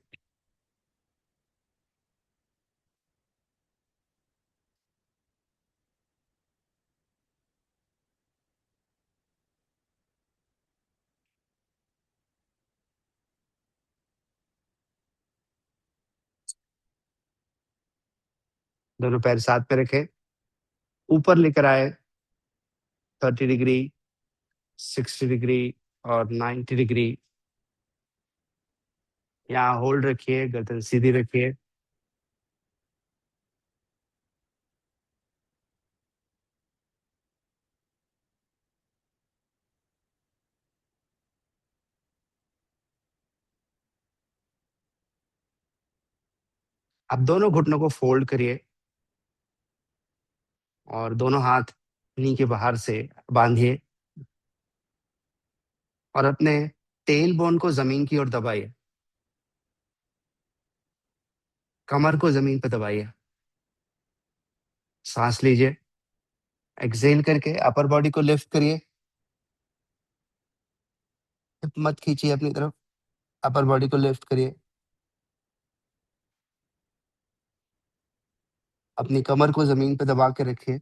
दोनों पैर साथ पे रखें, ऊपर लेकर आए। 30 डिग्री, 60 डिग्री और 90 डिग्री। यहाँ होल्ड रखिए, गर्दन सीधी रखिए। अब दोनों घुटनों को फोल्ड करिए और दोनों हाथ नी के बाहर से बांधिए, और अपने टेल बोन को जमीन की ओर दबाइए। कमर को जमीन पर दबाइए। सांस लीजिए। एक्सेल करके अपर बॉडी को लिफ्ट करिए। हिप मत खींचिए अपनी तरफ, अपर बॉडी को लिफ्ट करिए। अपनी कमर को जमीन पे दबा के रखिए।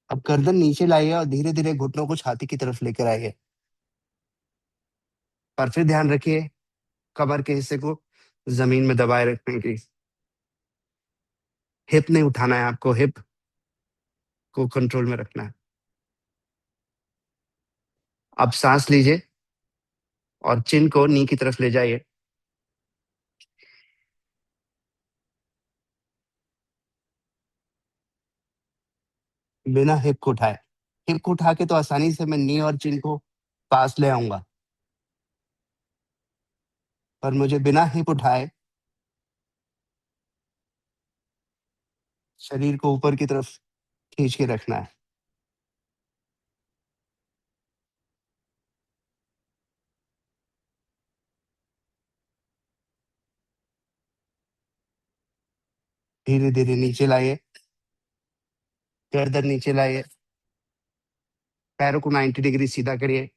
अब गर्दन नीचे लाइए और धीरे धीरे घुटनों को छाती की तरफ लेकर आइए। पर फिर ध्यान रखिए कमर के हिस्से को जमीन में दबाए रखने की। हिप नहीं उठाना है आपको, हिप को कंट्रोल में रखना है। अब सांस लीजिए और चिन को नी की तरफ ले जाइए। बिना हिप को उठाए। हिप को उठा के तो आसानी से मैं नी और चिन को पास ले आऊंगा, पर मुझे बिना हिप उठाए शरीर को ऊपर की तरफ खींच के रखना है। धीरे धीरे नीचे लाइए, गर्दन नीचे लाइए, पैरों को 90 डिग्री सीधा करिए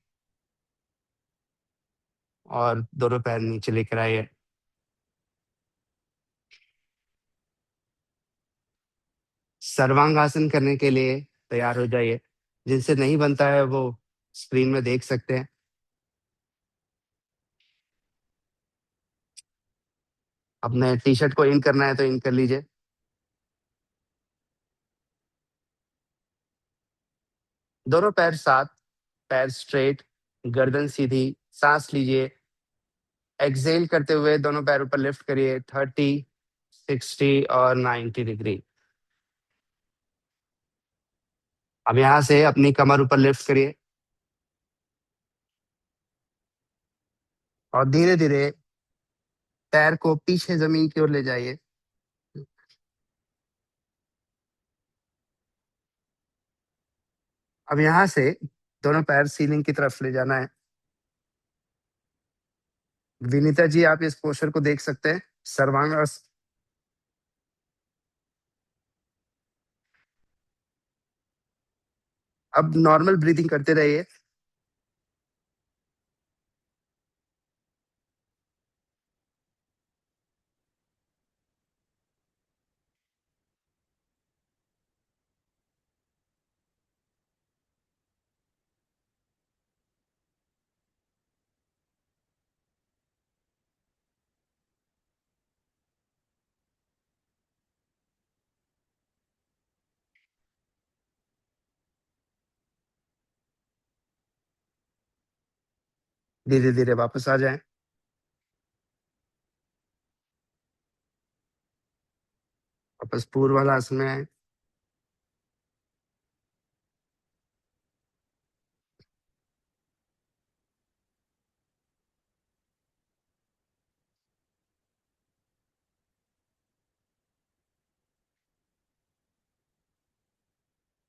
और दोनों पैर नीचे लेकर आइए। सर्वांगासन करने के लिए तैयार हो जाइए। जिनसे नहीं बनता है वो स्क्रीन में देख सकते हैं। अपने टी शर्ट को इन करना है तो इन कर लीजिए। दोनों पैर साथ, पैर स्ट्रेट, गर्दन सीधी, सांस लीजिए। एक्सेल करते हुए दोनों पैरों पर लिफ्ट करिए 30, 60 और 90 डिग्री। अब यहाँ से अपनी कमर ऊपर लिफ्ट करिए और धीरे धीरे पैर को पीछे जमीन की ओर ले जाइए। अब यहाँ से दोनों पैर सीलिंग की तरफ ले जाना है। विनीता जी, आप इस पोस्चर को देख सकते हैं, सर्वांग। अब नॉर्मल ब्रीथिंग करते रहिए। धीरे धीरे वापस आ जाएं। वापस पूर्वालासन में आए।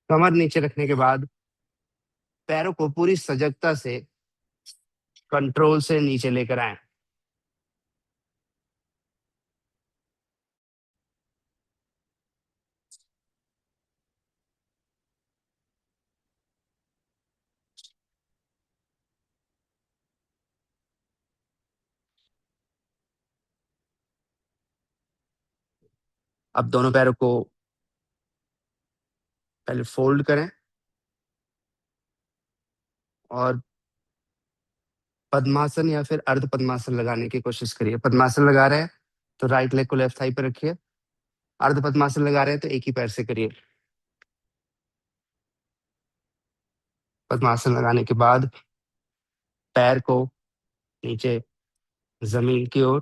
कमर नीचे रखने के बाद पैरों को पूरी सजगता से कंट्रोल से नीचे लेकर आए। अब दोनों पैरों को पहले फोल्ड करें और पद्मासन या फिर अर्ध पद्मासन लगाने की कोशिश करिए। पद्मासन लगा रहे हैं तो राइट लेग को लेफ्ट थाई पर रखिए। अर्ध पद्मासन लगा रहे हैं तो एक ही पैर से करिए। पद्मासन लगाने के बाद पैर को नीचे जमीन की ओर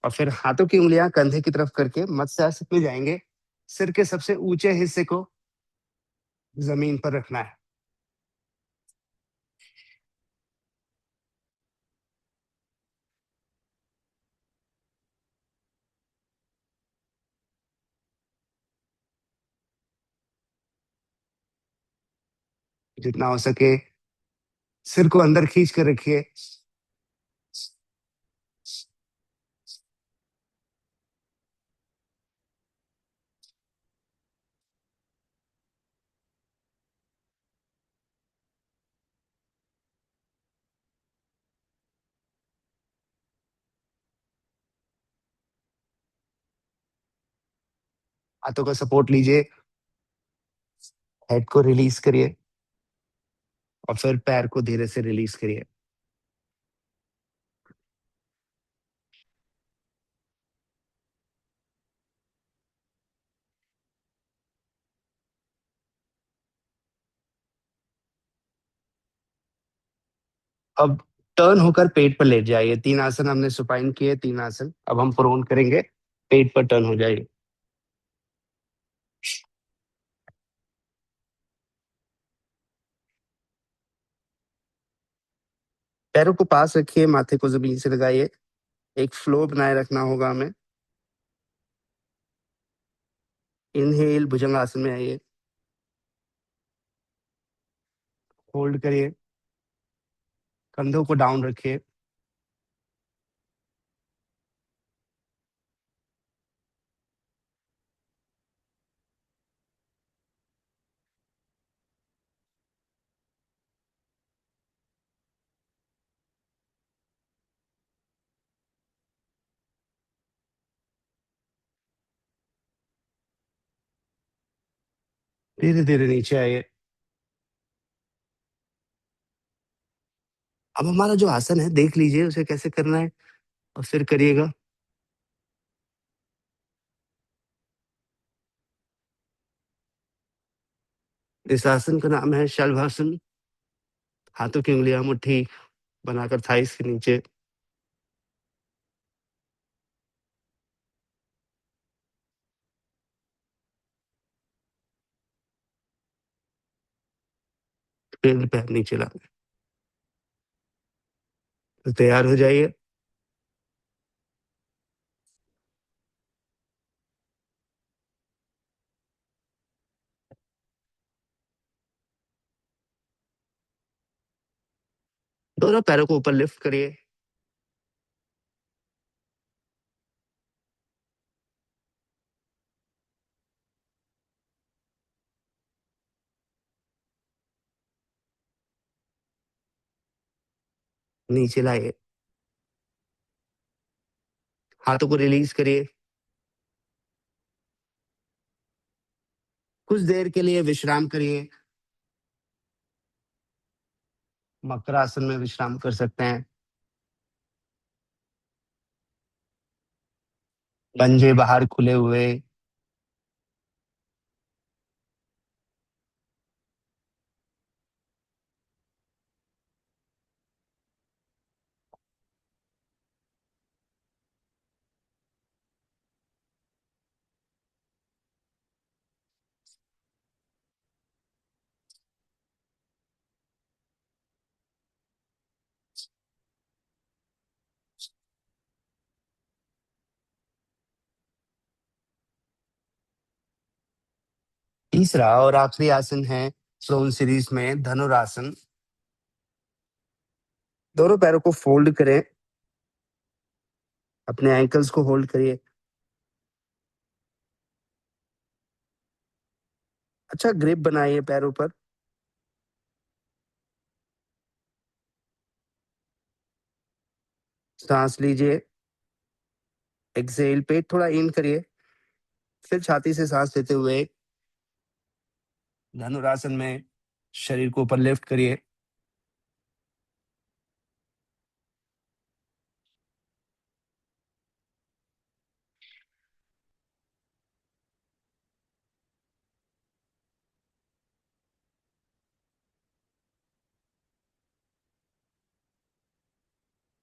और फिर हाथों की उंगलियां कंधे की तरफ करके मत्स्यासन में जाएंगे। सिर के सबसे ऊंचे हिस्से को जमीन पर रखना है। जितना हो सके सिर को अंदर खींच कर रखिए। हाथों का सपोर्ट लीजिए, हेड को रिलीज करिए और फिर पैर को धीरे से रिलीज करिए। अब टर्न होकर पेट पर लेट जाइए। 3 आसन हमने सुपाइन किए, 3 आसन अब हम प्रोन करेंगे। पेट पर टर्न हो जाइए। पैरों को पास रखिए, माथे को जमीन से लगाइए। एक फ्लो बनाए रखना होगा हमें। इनहेल, भुजंगासन में आइए। होल्ड करिए। कंधों को डाउन रखिए। धीरे धीरे नीचे आइए। अब हमारा जो आसन है देख लीजिए उसे कैसे करना है और फिर करिएगा। इस आसन का नाम है शलभासन। हाथों की उंगलियां मुट्ठी बनाकर थाइस के नीचे। फिर पैर नीचे ला। तो तैयार हो जाइए। दोनों पैरों को ऊपर लिफ्ट करिए। नीचे लाइए। हाथों को रिलीज करिए। कुछ देर के लिए विश्राम करिए। मकरासन में विश्राम कर सकते हैं। पंजे बाहर खुले हुए। तीसरा और आखिरी आसन है प्रोन सीरीज में धनुरासन। दोनों पैरों को फोल्ड करें। अपने एंकल्स को होल्ड करिए। अच्छा ग्रिप बनाइए पैरों पर। सांस लीजिए। एक्सेल, पेट थोड़ा इन करिए। फिर छाती से सांस लेते हुए धनुरासन में शरीर को ऊपर लिफ्ट करिए।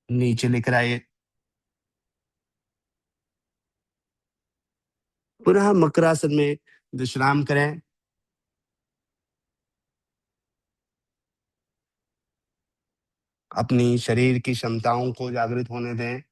नीचे लेकर आइए। पुनः मकरासन में विश्राम करें। अपनी शरीर की क्षमताओं को जागृत होने दें।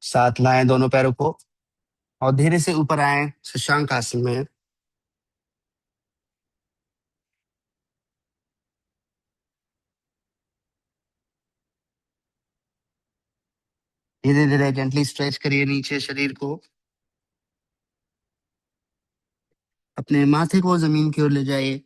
साथ लाएं दोनों पैरों को और धीरे से ऊपर आए शशांक आसन में। धीरे धीरे जेंटली स्ट्रेच करिए नीचे शरीर को। अपने माथे को जमीन की ओर ले जाइए।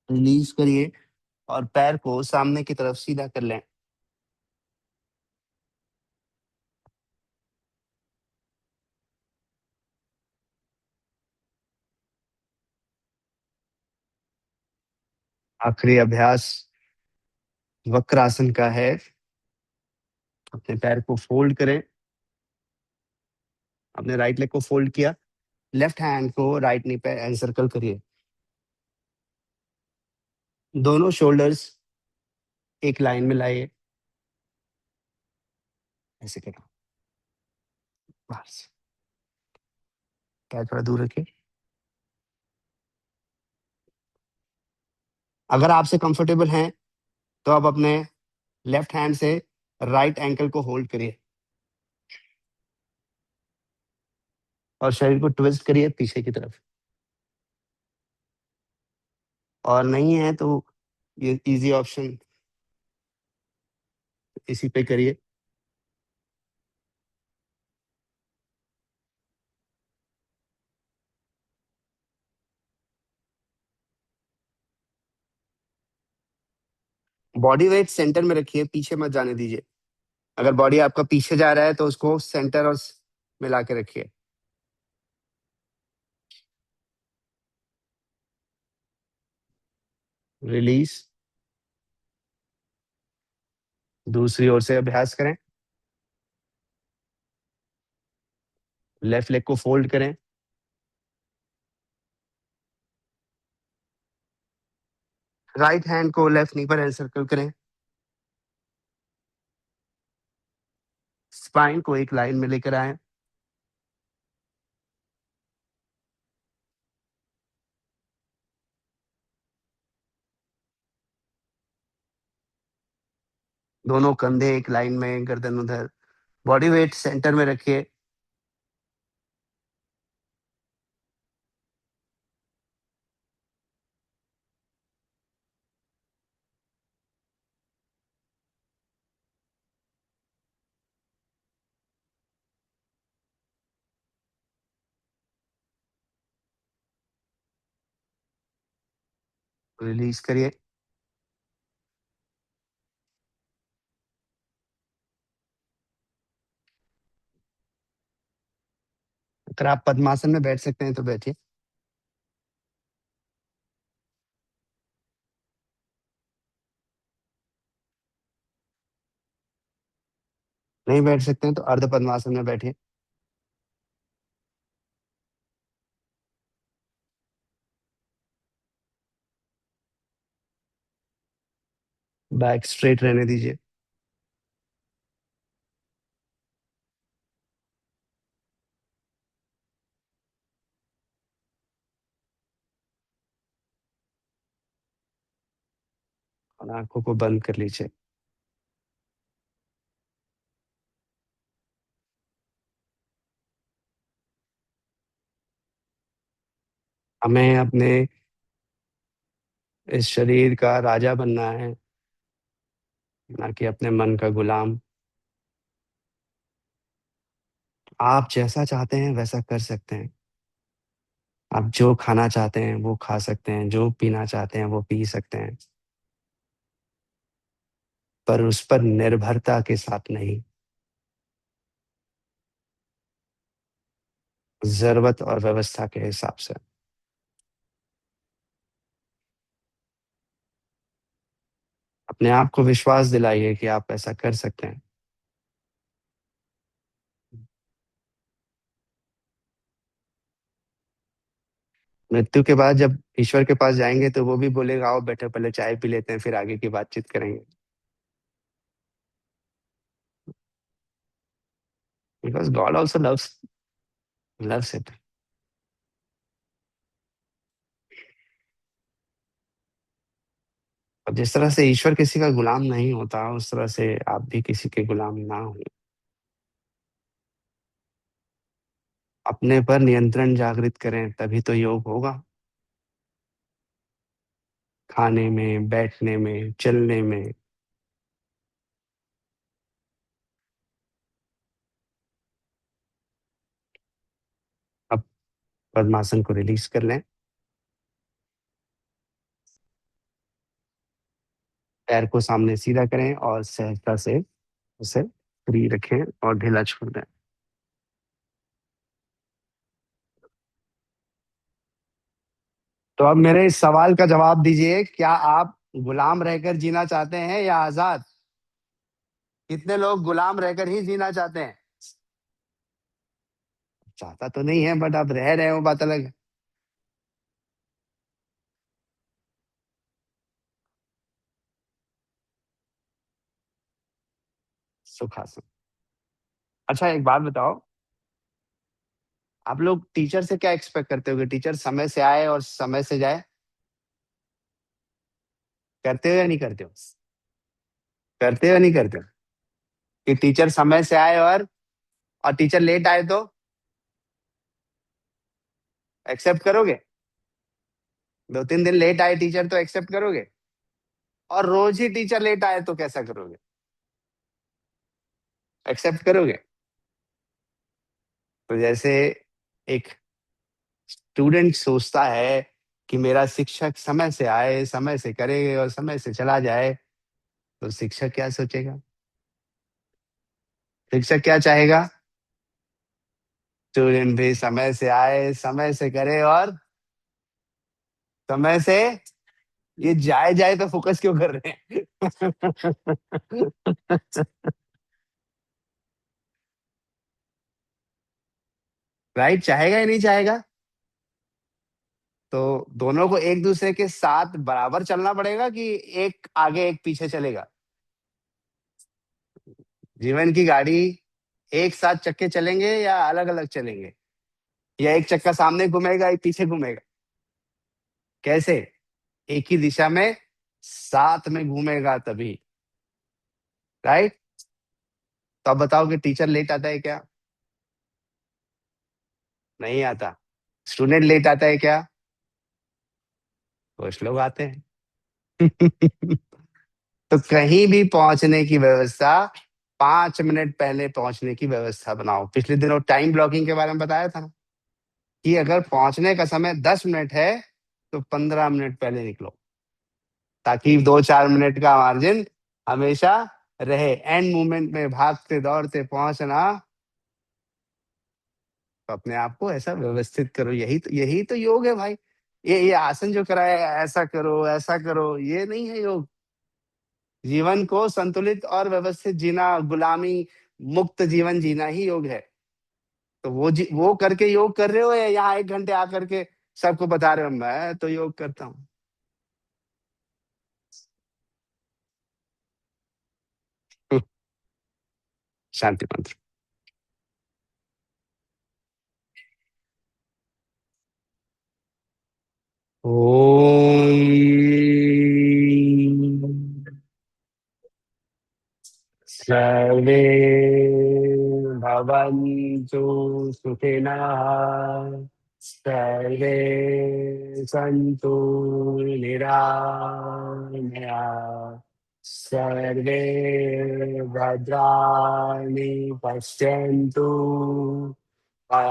रिलीज करिए और पैर को सामने की तरफ सीधा कर लें। आखिरी अभ्यास वक्रासन का है। अपने पैर को फोल्ड करें। अपने राइट लेग को फोल्ड किया, लेफ्ट हैंड को राइट नी पे एनसर्कल करिए। दोनों शोल्डर्स एक लाइन में लाइए, ऐसे करो। बाहर से पैर थोड़ा दूर रखिए। अगर आपसे कंफर्टेबल हैं तो आप अपने लेफ्ट हैंड से राइट एंकल को होल्ड करिए और शरीर को ट्विस्ट करिए पीछे की तरफ। और नहीं है तो ये इजी ऑप्शन इसी पे करिए। बॉडी वेट सेंटर में रखिए, पीछे मत जाने दीजिए। अगर बॉडी आपका पीछे जा रहा है तो उसको सेंटर और मिला के रखिए। रिलीज। दूसरी ओर से अभ्यास करें। लेफ्ट लेग को फोल्ड करें। राइट हैंड को लेफ्ट नी पर एनसर्कल करें। स्पाइन को एक लाइन में लेकर आए। दोनों कंधे एक लाइन में, गर्दन उधर। बॉडी वेट सेंटर में रखिए। रिलीज करिए। अगर आप पद्मासन में बैठ सकते हैं तो बैठिए। नहीं बैठ सकते हैं तो अर्ध पद्मासन में बैठिए। बैक स्ट्रेट रहने दीजिए। और आंखों को बंद कर लीजिए। हमें अपने इस शरीर का राजा बनना है, ना कि अपने मन का गुलाम। आप जैसा चाहते हैं वैसा कर सकते हैं। आप जो खाना चाहते हैं वो खा सकते हैं, जो पीना चाहते हैं वो पी सकते हैं, पर उस पर निर्भरता के साथ नहीं, जरूरत और व्यवस्था के हिसाब से। अपने आप को विश्वास दिलाइए कि आप ऐसा कर सकते हैं। मृत्यु के बाद जब ईश्वर के पास जाएंगे तो वो भी बोलेगा, आओ बैठो पहले चाय पी लेते हैं फिर आगे की बातचीत करेंगे। Because God also loves it. और जिस तरह से ईश्वर किसी का गुलाम नहीं होता, उस तरह से आप भी किसी के गुलाम ना हो। अपने पर नियंत्रण जागृत करें तभी तो योग होगा। खाने में, बैठने में, चलने में। अब पद्मासन को रिलीज कर लें। पैर को सामने सीधा करें और सहजता से उसे फ्री रखें और ढीला छोड़ दें। तो अब मेरे इस सवाल का जवाब दीजिए, क्या आप गुलाम रहकर जीना चाहते हैं या आजाद? कितने लोग गुलाम रहकर ही जीना चाहते हैं? चाहता तो नहीं है, बट आप रह रहे हो, बात अलग है। सुखासन। अच्छा, एक बात बताओ, आप लोग टीचर से क्या एक्सपेक्ट करते हो कि टीचर समय से आए और समय से जाए? करते हो या नहीं करते हो? करते हो या नहीं करते हो? कि टीचर समय से आए और टीचर लेट आए तो एक्सेप्ट करोगे? 2-3 दिन लेट आए टीचर तो एक्सेप्ट करोगे? और रोज ही टीचर लेट आए तो कैसा करोगे? एक्सेप्ट करोगे? तो जैसे एक स्टूडेंट सोचता है कि मेरा शिक्षक समय से आए, समय से करे और समय से चला जाए, तो शिक्षक क्या सोचेगा? शिक्षक क्या चाहेगा? स्टूडेंट भी समय से आए, समय से करे और समय से, ये जाए जाए तो फोकस क्यों कर रहे हैं? राइट, चाहेगा या नहीं चाहेगा? तो दोनों को एक दूसरे के साथ बराबर चलना पड़ेगा कि एक आगे एक पीछे चलेगा? जीवन की गाड़ी एक साथ चक्के चलेंगे या अलग अलग चलेंगे? या एक चक्का सामने घूमेगा, एक पीछे घूमेगा? कैसे? एक ही दिशा में साथ में घूमेगा तभी। राइट। तो अब बताओ कि टीचर लेट आता है क्या? नहीं आता। स्टूडेंट लेट आता है क्या? कुछ लोग आते हैं। तो कहीं भी पहुंचने की व्यवस्था, 5 मिनट पहले पहुंचने की व्यवस्था बनाओ। पिछले दिनों टाइम ब्लॉकिंग के बारे में बताया था ना, कि अगर पहुंचने का समय 10 मिनट है तो 15 मिनट पहले निकलो, ताकि 2-4 मिनट का मार्जिन हमेशा रहे। एंड मोमेंट में भागते दौड़ते पहुंचना। तो अपने आप को ऐसा व्यवस्थित करो, यही तो योग है भाई। ये आसन जो कराया है, ऐसा करो, ये नहीं है योग। जीवन को संतुलित और व्यवस्थित जीना, गुलामी मुक्त जीवन जीना ही योग है। तो वो करके योग कर रहे हो या यहाँ 1 घंटे आकर के सबको बता रहे हो मैं तो योग करता हूँ? शांति मंत्र। ओम। सर्वे भवन्तु सुखिनः, सर्वे सन्तु निरामया, सर्वे भद्राणि पश्यन्तु, मा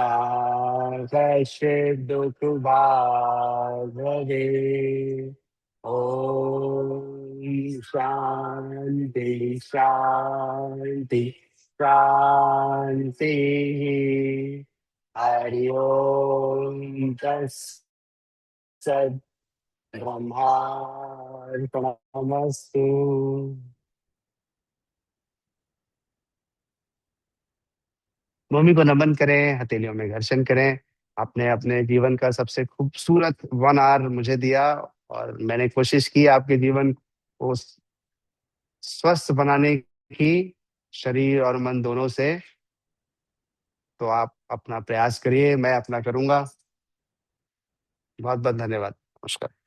कश्चित् दुःखभाग् भवेत्। ओम शांति शांति शांति। हरि ओम तत्सत्। ब्रह्मार्पणमस्तु। भूमि को नमन करें, हथेलियों में घर्षण करें। आपने अपने जीवन का सबसे खूबसूरत 1 आवर मुझे दिया, और मैंने कोशिश की आपके जीवन को स्वस्थ बनाने की, शरीर और मन दोनों से। तो आप अपना प्रयास करिए, मैं अपना करूंगा। बहुत बहुत धन्यवाद। नमस्कार।